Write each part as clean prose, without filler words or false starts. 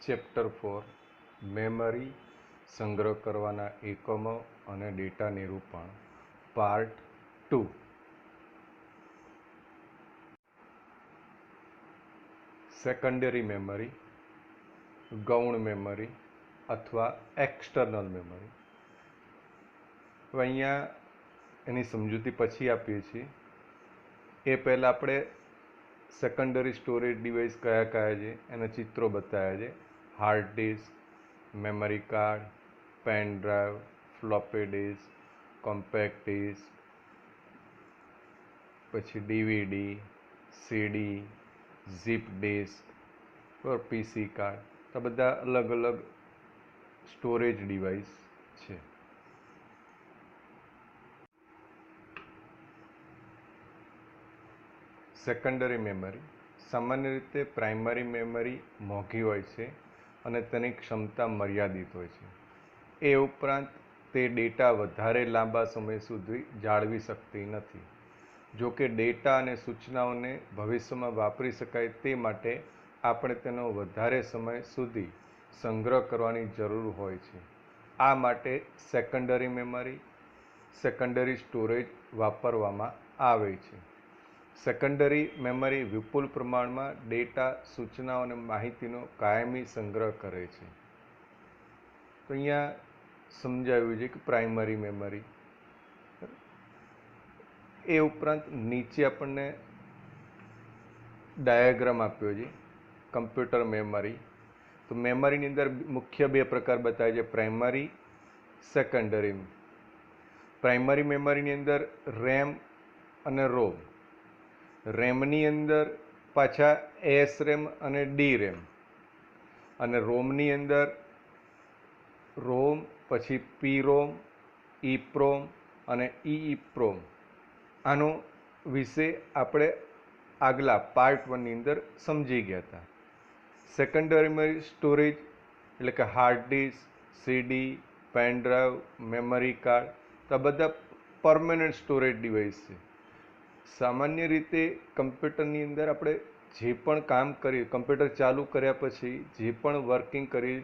Chapter 4 memory સંગ્રહ કરવાના એકમો અને ડેટા નિરૂપણ પાર્ટ 2 સેકન્ડરી મેમરી, ગૌણ મેમરી અથવા એક્સટર્નલ મેમરી. હવે અહીંયા એની સમજૂતી પછી આપીએ છીએ. એ પહેલાં આપણે સેકન્ડરી સ્ટોરેજ ડિવાઇસ કયા કયા છે એના ચિત્રો બતાવ્યા છે. Hard disk, memory card, pen drive, floppy disk, compact disk, પછી DVD, CD, zip disk, PC card. આ બધા અલગ અલગ સ્ટોરેજ ડિવાઇસ છે. સેકન્ડરી મેમરી સામાન્ય રીતે પ્રાઇમરી મેમરી મોંઘી હોય છે અને તેની ક્ષમતા મર્યાદિત હોય છે. એ ઉપરાંત તે ડેટા વધારે લાંબા સમય સુધી જાળવી શકતી નથી. જો કે ડેટા અને સૂચનાઓને ભવિષ્યમાં વાપરી શકાય તે માટે આપણે તેનો વધારે સમય સુધી સંગ્રહ કરવાની જરૂર હોય છે. આ માટે સેકન્ડરી મેમરી, સેકન્ડરી સ્ટોરેજ વાપરવામાં આવે છે. સેકન્ડરી મેમરી વિપુલ પ્રમાણમાં ડેટા, સૂચનાઓ અને માહિતીનો કાયમી સંગ્રહ કરે છે. તો અહીંયા સમજાવ્યું છે કે પ્રાઇમરી મેમરી. એ ઉપરાંત નીચે આપણને ડાયાગ્રામ આપ્યો છે કમ્પ્યુટર મેમરી. તો મેમરીની અંદર મુખ્ય બે પ્રકાર બતાવે છે, પ્રાઇમરી, સેકન્ડરી. પ્રાઇમરી મેમરીની અંદર રેમ અને રોમ. રેમની અંદર પાછા એસ રેમ અને ડી રેમ, અને રોમની અંદર રોમ, પછી પી રોમ, ઈ પ્રોમ અને ઈ પ્રોમ. આનો વિશે આપણે આગલા પાર્ટ 1 ની અંદર સમજી ગયા હતા. સેકન્ડરી સ્ટોરેજ એટલે કે હાર્ડ ડિસ્ક, સીડી, પેન ડ્રાઈવ, મેમરી કાર્ડ, તો આ બધા પરમેનન્ટ સ્ટોરેજ ડિવાઇસ છે. સામાન્ય રીતે કમ્પ્યુટરની અંદર આપણે જે પણ કામ કરીએ, કમ્પ્યુટર ચાલુ કર્યા પછી જે પણ વર્કિંગ કરી,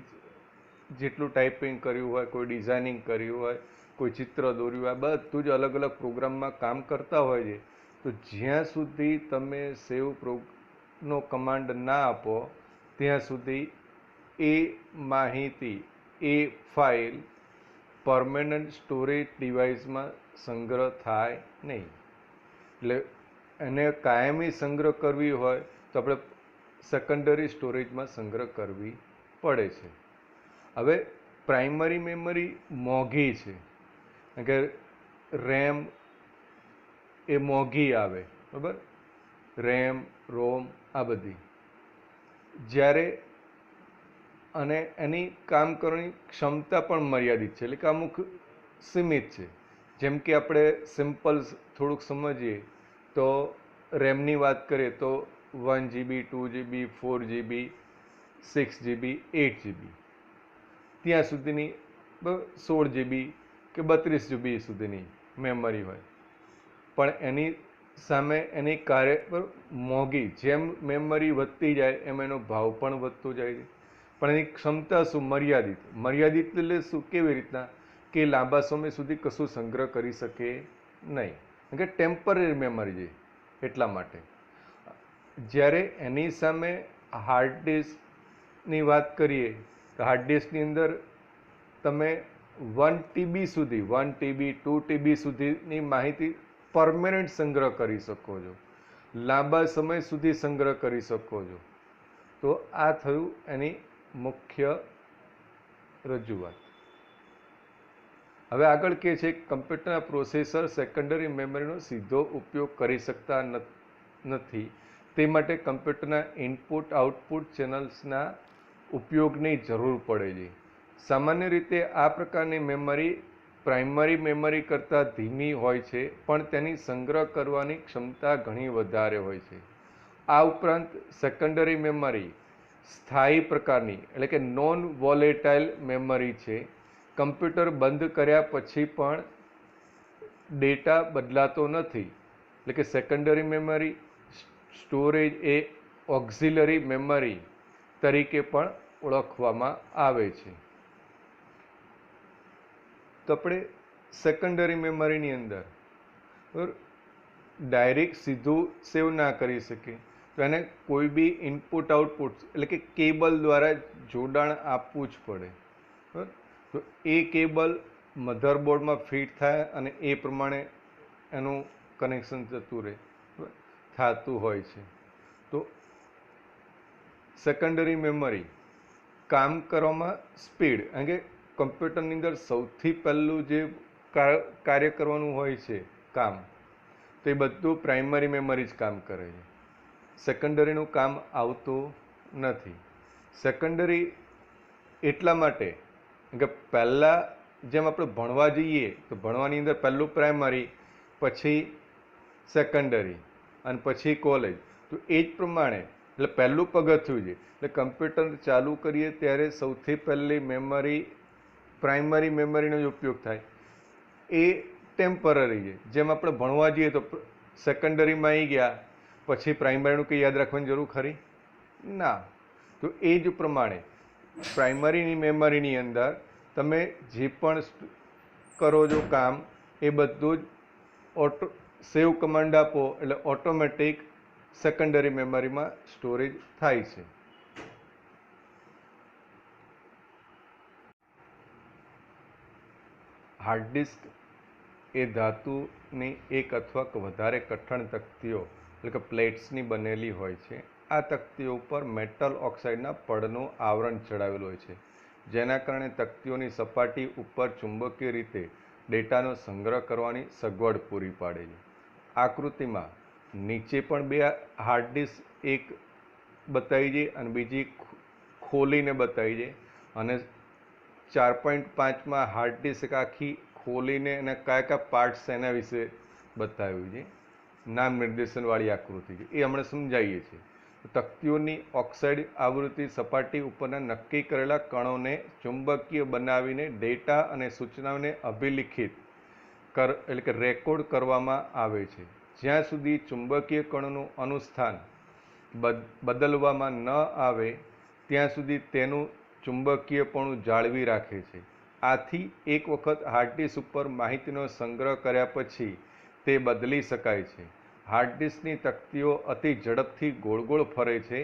જેટલું ટાઈપિંગ કર્યું હોય, કોઈ ડિઝાઇનિંગ કર્યું હોય, કોઈ ચિત્ર દોર્યું હોય, બધું જ અલગ અલગ પ્રોગ્રામમાં કામ કરતા હોય છે. તો જ્યાં સુધી તમે સેવનો કમાન્ડ ના આપો ત્યાં સુધી એ માહિતી, એ ફાઇલ પરમેનન્ટ સ્ટોરેજ ડિવાઇસમાં સંગ્રહ થાય નહીં. એટલે એને કાયમી સંગ્રહ કરવી હોય તો આપણે સેકન્ડરી સ્ટોરેજમાં સંગ્રહ કરવી પડે છે. હવે પ્રાઇમરી મેમરી મોંઘી છે, કારણ કે રેમ એ મોંઘી આવે, બરાબર, રેમ, રોમ આ બધી. જ્યારે અને એની કામ કરવાની ક્ષમતા પણ મર્યાદિત છે, એટલે કે અમુક સીમિત છે. જેમ કે આપણે સિમ્પલ થોડુંક સમજીએ તો રેમની વાત કરીએ તો 1 GB, 2 GB, 4 GB, 6 GB, 8 GB ત્યાં સુધીની 16 GB કે 32 GB સુધીની મેમરી હોય. પણ એની સામે એની કાર્ય મોંઘી, જેમ મેમરી વધતી જાય એમ એનો ભાવ પણ વધતો જાય છે. પણ એની ક્ષમતા શું? મર્યાદિત. મર્યાદિત એટલે શું? કેવી રીતના કે લાંબા સમય સુધી કશું સંગ્રહ કરી શકે નહીં, કારણ કે ટેમ્પરરી મેમરી છે એટલા માટે. જ્યારે એની સામે હાર્ડ ડિસ્કની વાત કરીએ તો હાર્ડ ડિસ્કની અંદર તમે 1 TB સુધી, 1 TB, 2 TB સુધીની માહિતી પરમેનન્ટ સંગ્રહ કરી શકો છો, લાંબા સમય સુધી સંગ્રહ કરી શકો છો. તો આ થયું એની મુખ્ય રજૂઆત. હવે આગળ કહે છે કમ્પ્યુટરના પ્રોસેસર સેકન્ડરી મેમરીનો સીધો ઉપયોગ કરી શકતા નથી. તે માટે કમ્પ્યુટરના ઇનપુટ આઉટપુટ ચેનલ્સના ઉપયોગની જરૂર પડે છે. સામાન્ય રીતે આ પ્રકારની મેમરી પ્રાઇમરી મેમરી કરતાં ધીમી હોય છે, પણ તેની સંગ્રહ કરવાની ક્ષમતા ઘણી વધારે હોય છે. આ ઉપરાંત સેકન્ડરી મેમરી સ્થાયી પ્રકારની એટલે કે નોન વોલેટાઇલ મેમરી છે. કમ્પ્યુટર બંધ કર્યા પછી પણ ડેટા બદલાતો નથી. એટલે કે સેકન્ડરી મેમરી સ્ટોરેજ એ ઓક્ઝિલરી મેમરી તરીકે પણ ઓળખવામાં આવે છે. તો આપણે સેકન્ડરી મેમરીની અંદર ડાયરેક્ટ સીધું સેવ ના કરી શકીએ, તો એને કોઈ બી ઇનપુટ આઉટપુટ એટલે કે કેબલ દ્વારા જોડાણ આપવું જ પડે. બરાબર, તો એ કેબલ મધરબોર્ડમાં ફિટ થાય અને એ પ્રમાણે એનું કનેક્શન જતું રહે થતું હોય છે. તો સેકન્ડરી મેમરી કામ કરવામાં સ્પીડ, કારણ કે કમ્પ્યુટરની અંદર સૌથી પહેલું જે કાર્ય કરવાનું હોય છે કામ, તો એ બધું પ્રાઇમરી મેમરી જ કામ કરે છે. સેકન્ડરીનું કામ આવતું નથી. સેકન્ડરી એટલા માટે કે પહેલાં જેમ આપણે ભણવા જઈએ તો ભણવાની અંદર પહેલું પ્રાઇમરી, પછી સેકન્ડરી અને પછી કોલેજ, તો એ જ પ્રમાણે એટલે પહેલું પગથિયું છે. એટલે કમ્પ્યુટર ચાલુ કરીએ ત્યારે સૌથી પહેલી મેમરી પ્રાઇમરી મેમરીનો જ ઉપયોગ થાય. એ ટેમ્પરરી છે. જેમ આપણે ભણવા જઈએ તો સેકન્ડરીમાં આવી ગયા પછી પ્રાઇમરીનું કંઈ યાદ રાખવાની જરૂર ખરી? ના. તો એ જ પ્રમાણે પ્રાઇમરીની મેમરીની અંદર તમે જે પણ કરો છો કામ, એ બધું જ સેવ કમાન્ડ આપો એટલે ઓટોમેટિક સેકન્ડરી મેમરીમાં સ્ટોરેજ થાય છે. હાર્ડ ડિસ્ક એ ધાતુની એક અથવા વધારે કઠણ તકતીઓ એટલે કે પ્લેટ્સની બનેલી હોય છે. આ તકતીઓ ઉપર મેટલ ઓક્સાઇડના પડનું આવરણ ચડાવેલું હોય છે, જેના કારણે તકતીઓની સપાટી ઉપર ચુંબકીય રીતે ડેટાનો સંગ્રહ કરવાની સગવડ પૂરી પાડે છે. આકૃતિમાં નીચે પણ બે હાર્ડ ડિસ્ક, એક બતાવી છે અને બીજી ખોલીને બતાવી છે, અને 4.5માં હાર્ડ ડિસ્ક આખી ખોલીને એના કયા પાર્ટ્સ એના વિશે બતાવ્યું છે. નામ નિર્દેશનવાળી આકૃતિ છે, એ હમણાં સમજાવીએ છીએ. તકતીઓની ઓક્સાઇડ આવૃત્તિ સપાટી ઉપરના નક્કી કરેલા કણોને ચુંબકીય બનાવીને ડેટા અને સૂચનાઓને અભિલિખિત એટલે કે રેકોર્ડ કરવામાં આવે છે. જ્યાં સુધી ચુંબકીય કણોનું અનુસ્થાન બદલવામાં ન આવે ત્યાં સુધી તેનું ચુંબકીયપણું જાળવી રાખે છે. આથી એક વખત હાર્ડ ડિસ્ક ઉપર માહિતીનો સંગ્રહ કર્યા પછી તે બદલી શકાય છે. હાર્ડ ડિસ્કની તકતીઓ અતિ ઝડપથી ગોળ ગોળ ફરે છે.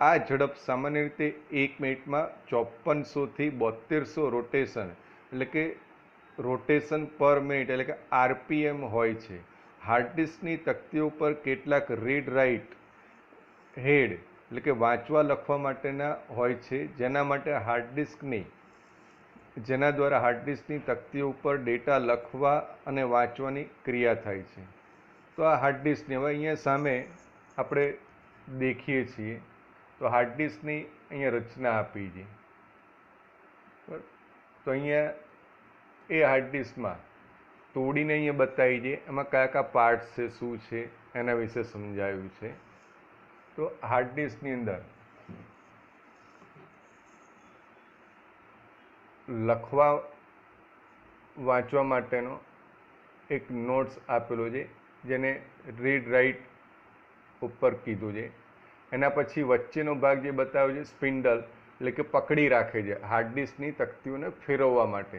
આ ઝડપ સામાન્ય રીતે 1 મિનિટમાં 5400થી 7200 રોટેશન એટલે કે રોટેશન પર મિનિટ એટલે કે આરપીએમ હોય છે. હાર્ડ ડિસ્કની તકતીઓ પર કેટલાક રીડ રાઇટ હેડ એટલે કે વાંચવા લખવા માટેના હોય છે, જેના દ્વારા હાર્ડ ડિસ્કની તકતીઓ ઉપર ડેટા લખવા અને વાંચવાની ક્રિયા થાય છે. તો આ હાર્ડ ડિસ્કની હવે અહીંયા સામે આપણે દેખીએ છીએ તો હાર્ડ ડિસ્કની અહીંયા રચના આપી છે. તો અહીંયા એ હાર્ડ ડિસ્કમાં તોડીને અહીંયા બતાવી છે, એમાં કયા કયા પાર્ટ્સ છે, શું છે, એના વિશે સમજાવ્યું છે. તો હાર્ડ ડિસ્કની અંદર લખવા વાંચવા માટેનો એક નોટ્સ આપેલો છે, જેને રીડ રાઇટ ઉપર કીધું છે. એના પછી વચ્ચેનો ભાગ જે બતાવ્યો છે સ્પિન્ડલ એટલે કે પકડી રાખે છે હાર્ડ ડિસ્કની તકતીઓને ફેરવવા માટે,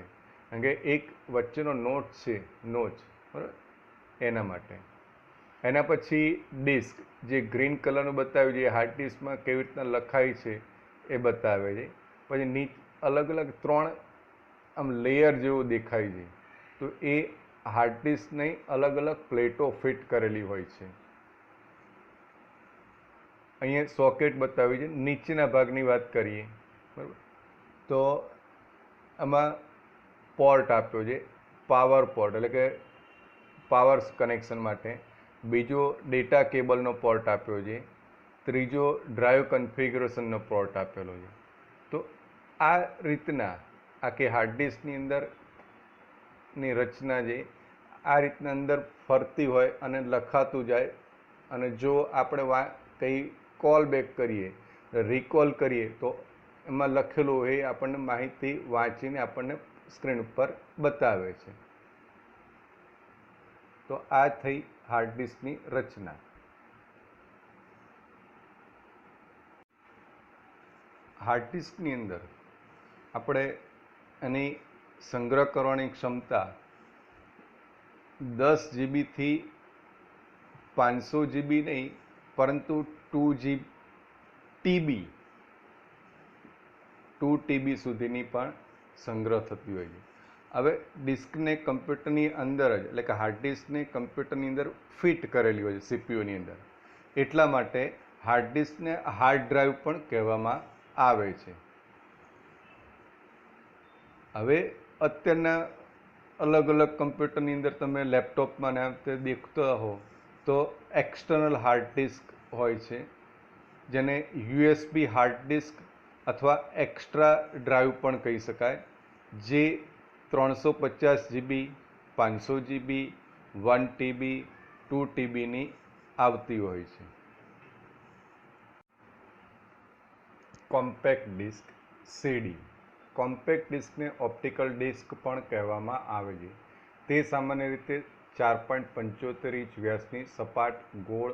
કારણ કે એક વચ્ચેનો નોચ છે, બરાબર, એના માટે. એના પછી ડિસ્ક જે ગ્રીન કલરનું બતાવ્યું છે, હાર્ડ ડિસ્કમાં કેવી રીતના લખાય છે એ બતાવે છે. પછી અલગ અલગ 3 આમ લેયર જેવું દેખાય છે, તો એ હાર્ડ ડિસ્કની અલગ અલગ પ્લેટો ફિટ કરેલી હોય છે. અહીંયા સોકેટ બતાવી છે. નીચેના ભાગની વાત કરીએ, બરાબર, તો આમાં પોર્ટ આપ્યો છે, પાવર પોર્ટ એટલે કે પાવર કનેક્શન માટે. બીજો ડેટા કેબલનો પોર્ટ આપ્યો છે. ત્રીજો ડ્રાઈવ કન્ફિગ્યુરેશનનો પોર્ટ આપેલો છે. તો આ રીતના આખી હાર્ડ ડિસ્કની અંદરની રચના છે, આ રીતના અંદર ફરતી હોય અને લખાતું જાય. અને જો આપણે કંઈ કોલ બેક કરીએ, રિકોલ કરીએ, તો એમાં લખેલું હોય એ આપણને માહિતી વાંચીને આપણને સ્ક્રીન ઉપર બતાવે છે. તો આ થઈ હાર્ડ ડિસ્કની રચના. હાર્ડ ડિસ્કની અંદર આપણે એની સંગ્રહ કરવાની ક્ષમતા 10 જીબીથી 500 જીબી નહીં, પરંતુ 2 TB સુધીની પણ સંગ્રહ થતી હોય છે. હવે ડિસ્કને કમ્પ્યુટરની અંદર જ, એટલે કે હાર્ડ ડિસ્કને કમ્પ્યુટરની અંદર ફિટ કરેલી હોય છે સીપીયુની અંદર, એટલા માટે હાર્ડ ડિસ્કને હાર્ડ ડ્રાઈવ પણ કહેવામાં આવે છે. હવે અત્યારના અલગ અલગ કમ્પ્યુટરની અંદર તમે લેપટોપમાં ને તે દેખતા હો તો એક્સટર્નલ હાર્ડ ડિસ્ક હોય છે, જેને USB હાર્ડ ડિસ્ક અથવા એક્સ્ટ્રા ડ્રાઈવ પણ કહી શકાય, જે 350 જીબી, 500 જીબી, 1 TB, 2 TBની આવતી હોય છે. Compact disc CD. કોમ્પેક્ટ ડિસ્કને ઓપ્ટિકલ ડિસ્ક પણ કહેવામાં આવે છે. તે સામાન્ય રીતે 4.75 ઇંચ વ્યાસની સપાટ, ગોળ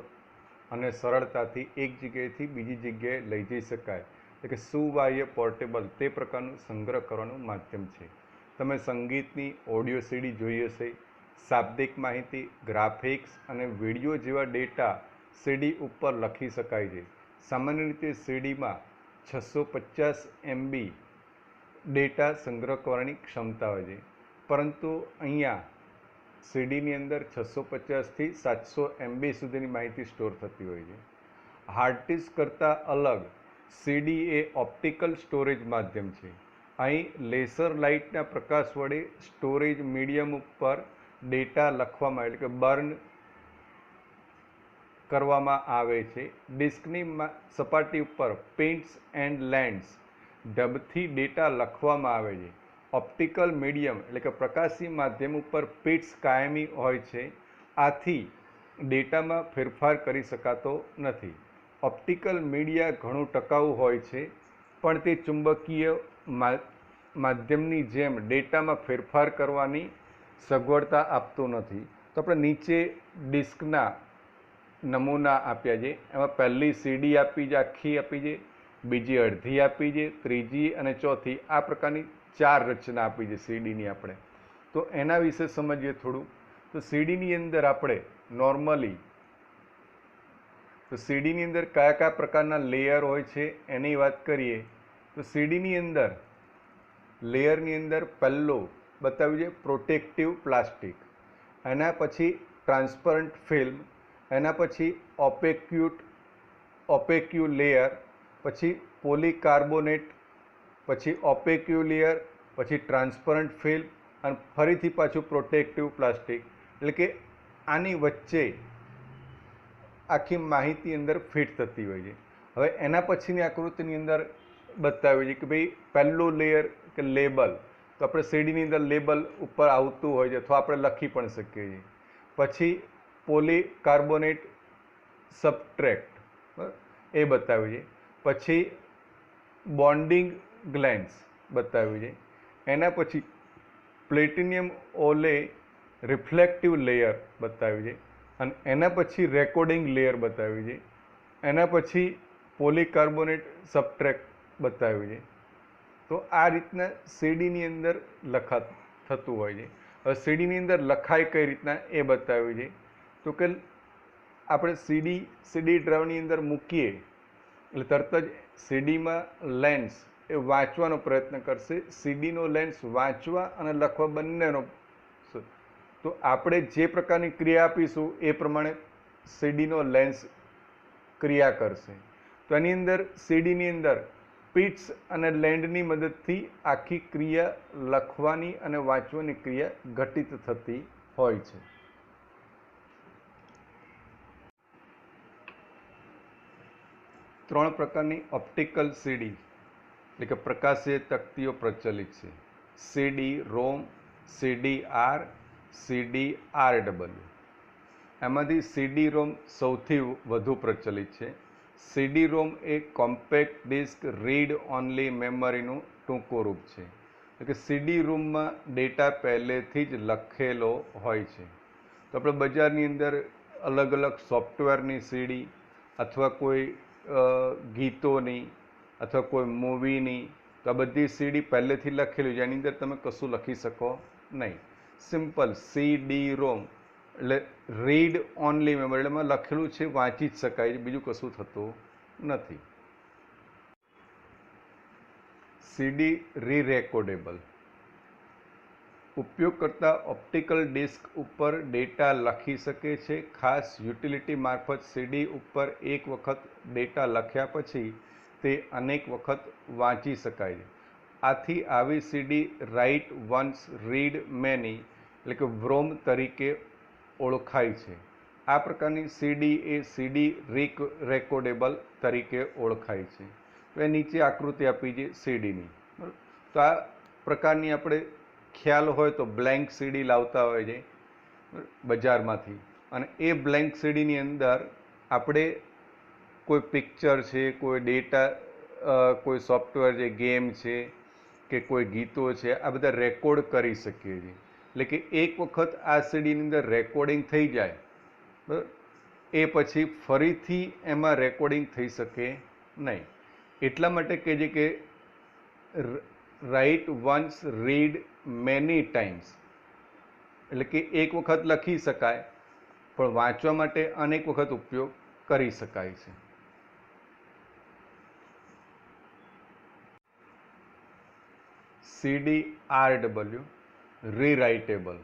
અને સરળતાથી એક જગ્યાએથી બીજી જગ્યાએ લઈ જઈ શકાય, એટલે કે સુવાહ્ય પોર્ટેબલ તે પ્રકારનું સંગ્રહ કરવાનું માધ્યમ છે. તમે સંગીતની ઓડિયો CD જોઈ હશે. શાબ્દિક માહિતી, ગ્રાફિક્સ અને વિડીયો જેવા ડેટા CD ઉપર લખી શકાય છે. સામાન્ય રીતે CDમાં 650 MB ડેટા સંગ્રહ કરવાની ક્ષમતા હોય છે, પરંતુ અહીંયા CDની અંદર 650થી 700 MB સુધીની માહિતી સ્ટોર થતી હોય છે. હાર્ડ ડિસ્ક કરતાં અલગ CD એ ઓપ્ટિકલ સ્ટોરેજ માધ્યમ છે. અહીં લેસર લાઇટના પ્રકાશ વડે સ્ટોરેજ મીડિયમ ઉપર ડેટા લખવામાં, એટલે કે બર્ન કરવામાં આવે છે. ડિસ્કની સપાટી ઉપર પેઇન્ટ્સ એન્ડ લેન્સ ઢબથી ડેટા લખવામાં આવે છે. ઓપ્ટિકલ મીડિયમ એટલે કે પ્રકાશી માધ્યમ ઉપર પિટ્સ કાયમી હોય છે, આથી ડેટામાં ફેરફાર કરી શકાતો નથી. ઓપ્ટિકલ મીડિયા ઘણું ટકાઉ હોય છે, પણ તે ચુંબકીય માધ્યમની જેમ ડેટામાં ફેરફાર કરવાની સગવડતા આપતું નથી. તો આપણે નીચે ડિસ્કના નમૂના આપ્યા છે. એમાં પહેલી CD આપી છે, આખી આપી છે, બીજી અડધી આપી છે, ત્રીજી અને ચોથી, આ પ્રકારની 4 રચના આપી છે CDની આપણે. તો એના વિશે સમજીએ થોડું. તો CDની અંદર આપણે નોર્મલી CDની અંદર કયા કયા પ્રકારના લેયર હોય છે એની વાત કરીએ તો CDની અંદર લેયરની અંદર પહેલો બતાવ્યું છે પ્રોટેક્ટિવ પ્લાસ્ટિક, એના પછી ટ્રાન્સપરન્ટ ફિલ્મ, એના પછી ઓપેક્યુ લેયર, પછી પોલીકાર્બોનેટ, પછી ઓપેક્યુ લેયર, પછી ટ્રાન્સપરન્ટ ફિલ્મ અને ફરીથી પાછું પ્રોટેક્ટિવ પ્લાસ્ટિક. એટલે કે આની વચ્ચે આખી માહિતી અંદર ફિટ થતી હોય છે. હવે એના પછીની આકૃતિની અંદર બતાવ્યું છે કે ભાઈ પહેલું લેયર કે લેબલ, તો આપણે CDની અંદર લેબલ ઉપર આવતું હોય છે અથવા આપણે લખી પણ શકીએ છીએ. પછી પોલીકાર્બોનેટ સબસ્ટ્રેટ એ બતાવ્યું છે. પછી બોન્ડિંગ ગ્લેન્સ બતાવ્યું છે. એના પછી પ્લેટિનિયમ ઓલે રિફ્લેક્ટિવ લેયર બતાવ્યું છે અને એના પછી રેકોર્ડિંગ લેયર બતાવ્યું છે. એના પછી પોલીકાર્બોનેટ સબસ્ટ્રેટ બતાવ્યું છે. તો આ રીતના CDની અંદર થતું હોય છે. હવે CDની અંદર લખાય કઈ રીતના એ બતાવ્યું છે. તો કે આપણે CD ડ્રાઈવની અંદર મૂકીએ એટલે તરત જ CDમાં લેન્સ એ વાંચવાનો પ્રયત્ન કરશે. CDનો લેન્સ વાંચવા અને લખવા બંનેનો. તો આપણે જે પ્રકારની ક્રિયા આપીશું એ પ્રમાણે CDનો લેન્સ ક્રિયા કરશે. તો એની અંદર CDની અંદર પિટ્સ અને લેન્ડની મદદથી આખી ક્રિયા લખવાની અને વાંચવાની ક્રિયા ઘટિત થતી હોય છે. ત્રણ પ્રકારની ઓપ્ટિકલ CD એટલે કે પ્રકાશીય તકતીઓ પ્રચલિત છે. CD-ROM, CD-R, CD-RW. એમાંથી CD-ROM સૌથી વધુ પ્રચલિત છે. CD-ROM એ કોમ્પેક્ટ ડિસ્ક રીડ ઓનલી મેમરીનું ટૂંકું રૂપ છે. એટલે કે CD-ROMમાં ડેટા પહેલેથી જ લખેલો હોય છે. તો આપણે બજારની અંદર અલગ અલગ સોફ્ટવેરની CD અથવા કોઈ ગીતોની અથવા કોઈ મૂવીની, તો આ બધી સીડી પહેલેથી લખેલી છે, એની અંદર તમે કશું લખી શકો નહીં. સિમ્પલ CD ROM એટલે રીડ ઓનલી મેમરી, એટલે એમાં લખેલું છે વાંચી જ શકાય, બીજું કશું થતું નથી. CD રી રેકોર્ડેબલ, ઉપયોગકર્તા ઓપ્ટિકલ ડિસ્ક ઉપર ડેટા લખી શકે છે. ખાસ યુટિલિટી મારફત CD ઉપર એક વખત ડેટા લખ્યા પછી તે અનેક વખત વાંચી શકાય છે. આથી આવી CD write once read many એટલે કે વ્રોમ તરીકે ઓળખાય છે. આ પ્રકારની CD એ CD રેકોર્ડેબલ તરીકે ઓળખાય છે. તો એ નીચે આકૃતિ આપી છે CDની. તો આ પ્રકારની આપણે ખ્યાલ હોય તો બ્લેન્ક CD લાવતા હોય છે બજારમાંથી, અને એ બ્લેન્ક CDની અંદર આપણે કોઈ પિક્ચર છે, કોઈ ડેટા, કોઈ સોફ્ટવેર છે, ગેમ છે કે કોઈ ગીતો છે, આ બધા રેકોર્ડ કરી શકીએ છીએ. એટલે કે એક વખત આ CDની અંદર રેકોર્ડિંગ થઈ જાય, બરાબર, એ પછી ફરીથી એમાં રેકોર્ડિંગ થઈ શકે નહીં. એટલા માટે કહે છે કે write once read many times, એટલે કે એક વખત લખી શકાય પણ વાંચવા માટે અનેક વખત ઉપયોગ કરી શકાય છે. CD RW રીરાઇટેબલ,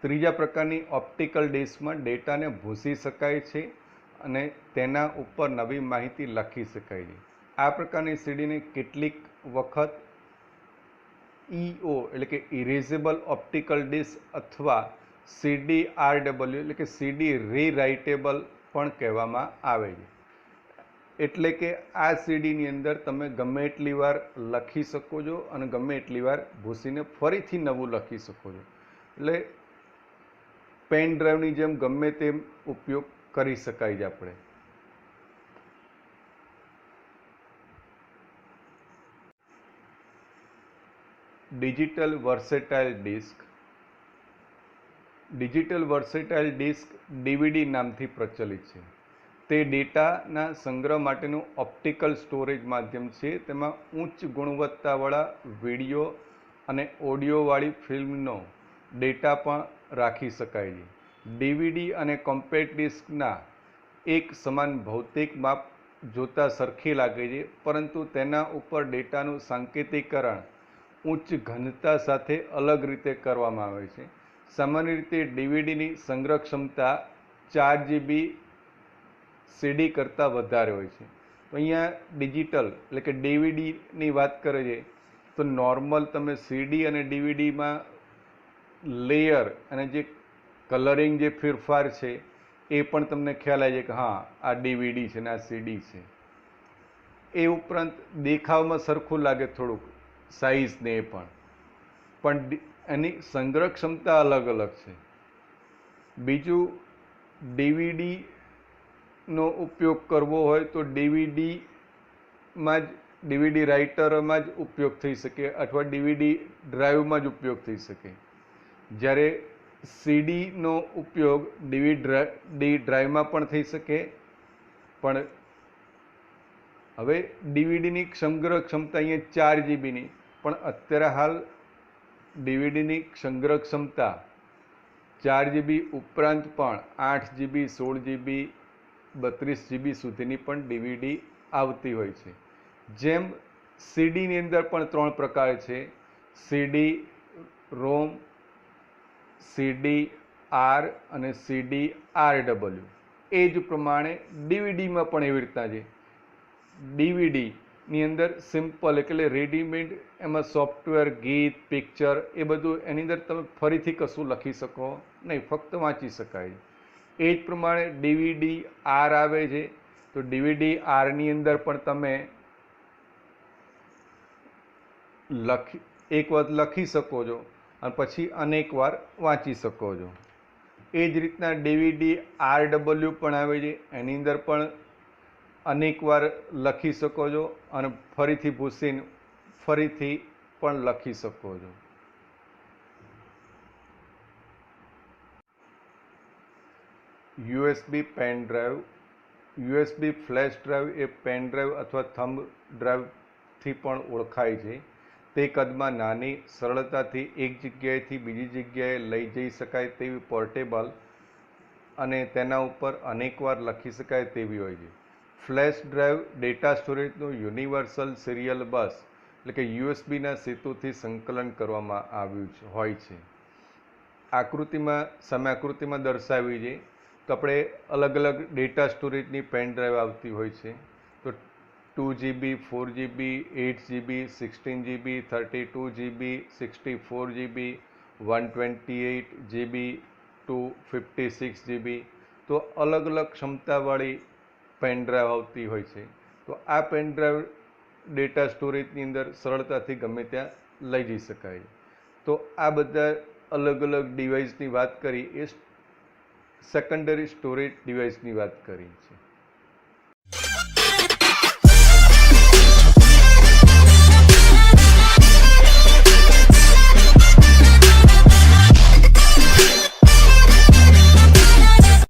ત્રીજા પ્રકારની ઓપ્ટિકલ ડિસ્કમાં ડેટાને ભૂંસી શકાય છે અને તેના ઉપર નવી માહિતી લખી શકાય છે. આ પ્રકારની CDને કેટલીક વખત EO એટલે કે ઇરેઝેબલ ઓપ્ટિકલ ડિસ્ક અથવા CD RW એટલે કે CD રીરાઇટેબલ પણ કહેવામાં આવે છે. એટલે કે આ CDની અંદર તમે ગમે એટલી વાર લખી શકો છો અને ગમે એટલી વાર ભૂસીને ફરીથી નવું લખી શકો છો. એટલે પેન ડ્રાઈવની જેમ ગમે તેમ ઉપયોગ કરી શકાય છે આપણે. Digital versatile disk, digital versatile disk DVD નામથી પ્રચલિત છે. તે ડેટાના સંગ્રહ માટેનું ઓપ્ટિકલ સ્ટોરેજ માધ્યમ છે. તેમાં ઉચ્ચ ગુણવત્તાવાળા વિડીયો અને ઓડિયોવાળી ફિલ્મનો ડેટા પણ રાખી શકાય છે. DVD અને કોમ્પેક્ટ ડિસ્કના એક સમાન ભૌતિક માપ જોતા સરખી લાગે છે, પરંતુ તેના ઉપર ડેટાનું સાંકેતિકરણ ઉચ્ચ ઘનતા સાથે અલગ રીતે કરવામાં આવે છે. સામાન્ય રીતે DVDની સંગ્રહ ક્ષમતા 4 GB CD કરતાં વધારે હોય છે. તો અહીંયા ડિજિટલ એટલે કે DVDની વાત કરે છે તો નોર્મલ તમે CD અને DVDમાં લેયર અને જે કલરિંગ જે ફેરફાર છે એ પણ તમને ખ્યાલ આવી જાય કે હા આ DVD છે ને આ CD છે. એ ઉપરાંત દેખાવમાં સરખું લાગે થોડુંક, સાઇઝ ને એ પણ એની સંગ્રહ ક્ષમતા અલગ અલગ છે. બીજું, DVDનો ઉપયોગ કરવો હોય તો DVDમાં જ DVD રાઇટરમાં જ ઉપયોગ થઈ શકે અથવા DVD ડ્રાઈવમાં જ ઉપયોગ થઈ શકે. જ્યારે CDનો ઉપયોગ DVD ડ્રાઈવમાં પણ થઈ શકે. પણ હવે DVDની સંગ્રહ ક્ષમતા અહીંયા 4 GBની, પણ અત્યારે હાલ DVDની સંગ્રહ ક્ષમતા 4 GB ઉપરાંત પણ 8 GB, 16 GB, 32 GB સુધીની પણ DVD આવતી હોય છે. જેમ CDની અંદર પણ 3 પ્રકાર છે, CD ROM, CD R અને CD RW. એ જ પ્રમાણે DVDમાં પણ એવી રીતના છે. DVDની અંદર સિમ્પલ એટલે રેડીમેડ, એમાં સોફ્ટવેર, ગીત, પિક્ચર એ બધું એની અંદર તમે ફરીથી કશું લખી શકો નહીં, ફક્ત વાંચી શકાય. એ જ પ્રમાણે DVD R આવે છે તો DVD Rની અંદર પણ તમે એક વાર લખી શકો છો અને પછી અનેક વાર વાંચી શકો છો. એ જ રીતના DVD RW પણ આવે છે, એની અંદર પણ અનેક વાર લખી શકો છો અને ફરીથી ભૂસીને ફરીથી પણ લખી શકો છો. USB pen drive USB flash drive એ પેન ડ્રાઈવ અથવા થંબ ડ્રાઈવથી પણ ઓળખાય છે. તે કદમાં નાની, સરળતાથી એક જગ્યાએથી બીજી જગ્યાએ લઈ જઈ શકાય તેવી પોર્ટેબલ અને તેના ઉપર અનેકવાર લખી શકાય તેવી હોય છે. ફ્લેશ ડ્રાઈવ ડેટા સ્ટોરેજનું યુનિવર્સલ સિરિયલ બસ એટલે કે યુએસબીના સેતુથી સંકલન કરવામાં આવ્યું હોય છે. સામે આકૃતિમાં દર્શાવી છે તો આપણે અલગ અલગ ડેટા સ્ટોરેજની પેન ડ્રાઈવ આવતી હોય છે. તો 2GB, 4GB, 8GB, 16GB, 32GB, 64GB, 128GB to 56GB. તો અલગ અલગ ક્ષમતાવાળી પેન ડ્રાઈવ આવતી હોય છે. તો આ પેન ડ્રાઈવ ડેટા સ્ટોરેજની અંદર સરળતાથી ગમે ત્યાં લઈ જઈ શકાય. તો આ બધા અલગ અલગ ડિવાઇસની વાત કરી એ સેકન્ડરી સ્ટોરેજ ડિવાઇસની વાત કરી છે.